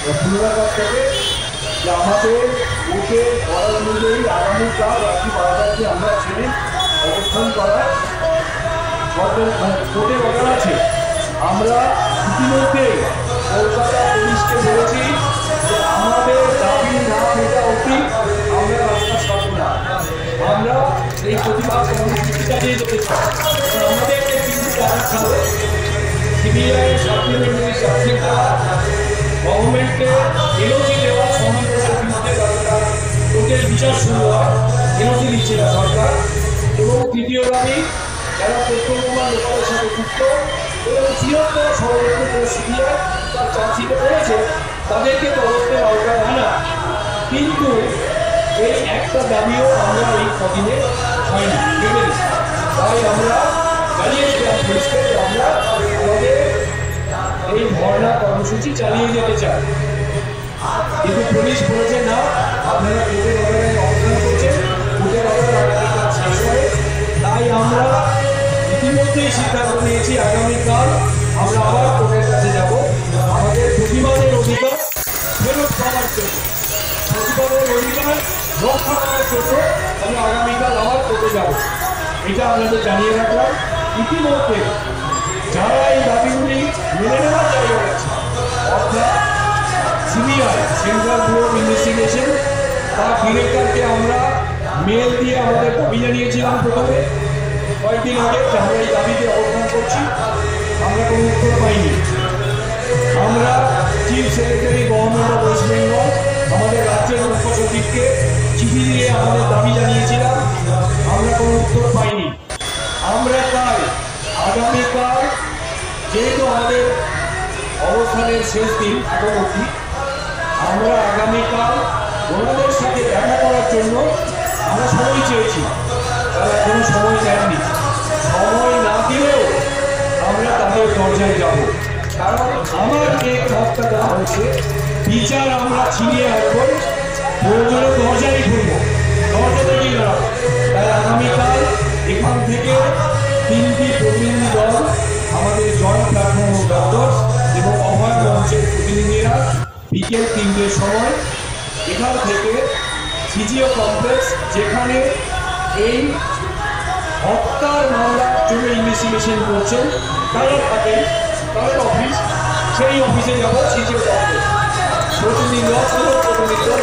পুনরায় কাছ থেকে যে আমাদের কোর্টের অর্ডার অনুযায়ী আগামীকাল রাত্রি 12টায় আমরা এখানে অবস্থান করার কোর্টের অর্ডার আছে। আমরা ইতিমধ্যে কলকাতা পুলিশকে বলেছি যে আমাদের দাবি না মেটা অবধি আমরা রাস্তা ছাড়ব না। আমরা এই প্রতিবাদ কর্মসূচি চালিয়ে যেতে চাই। আমাদেরকে কিন্তু জানাতে হবে সিবিআই সাপ্লিমেন্টারি চার্জশিট দেওয়া, গভর্নমেন্টকে এনওসি দেওয়া, সন্ত্রাসের বিরুদ্ধে কোর্টের বিচার শুরু হয়, এনওসি দিচ্ছে না সরকার। এবং তৃতীয় দাবি, যারা প্রত্যক্ষমান লোকের সাথে যুক্ত এবং বৃহত্তর ষড়যন্ত্র করে সিবিআই তার চার্জশিটে করেছে তাদেরকে তদন্তের আওতায় আনা। কিন্তু এই একটা দাবিও আমরা এই কদিনে হয়নি, তাই আমরা জানিয়েছিলাম পুলিশকে আমরা আমাদের এই ধর্ণা কর্মসূচি চালিয়ে যেতে চাই। কিন্তু পুলিশ বলেছে না, আপনারা কোর্টের অর্ডারে অবস্থান করছেন, কোর্টের অর্ডার আগামীকাল শেষ হবে। তাই আমরা ইতিমধ্যেই সিদ্ধান্ত নিয়েছি আগামীকাল আমরা আবার কোর্টের কাছে যাব আমাদের প্রতিবাদের অধিকার ফেরত পাওয়ার জন্য, প্রতিবাদের অধিকার রক্ষা করার জন্য আমরা আগামীকাল আবার কোর্টে যাব। এটা আপনাদের জানিয়ে রাখলাম। ইতিমধ্যে যারা এই দাবিগুলি মেনে নেওয়ার জায়গা আছে, অর্থাৎ CBI central bureau of investigation তার ডিরেক্টরকে আমরা মেল দিয়ে আমাদের দাবি জানিয়েছিলাম প্রথমে কয়েকদিন আগে যে আমরা এই দাবিতে অবস্থান করছি, আমরা কোনো উত্তর পাইনি। আমরা chief secretary government of West Bengal আমাদের রাজ্যের মুখ্য সচিবকে চিঠি দিয়ে আমাদের দাবি জানিয়েছিলাম, আমরা কোনো উত্তর পাইনি। আমরা তাই আগামীকাল, যেহেতু আমাদের অবস্থানের শেষ দিন এখন অবধি, আমরা আগামীকাল ওনাদের সাথে দেখা করার জন্য আমরা সময় চেয়েছি, তারা কোনো সময় দেননি। সময় না দিলেও আমরা তাদের দরজায় যাব, কারণ আমার যে কথা দেওয়া হয়েছে বিচার আমরা ছিনিয়ে রাখবো, প্রয়োজনে দরজাই খুলব, দরজা থেকেই দাঁড়াবো। তাই আগামীকাল এখান থেকে 3টি প্রতিনিধি দল, আমাদের জয়েন্ট প্ল্যাটফর্ম অফ ডক্টরস এবং অভয় মঞ্চের প্রতিনিধিরা বিকেল 3টের সময় এখান থেকে সিজিও কমপ্লেক্স, যেখানে এই হত্যার মামলার জন্য ইনভেস্টিগেশন করছেন তারা থাকেন, তাদের অফিস, সেই অফিসে যাব। সিজিও কমপ্লেক্স প্রতিনিধি দল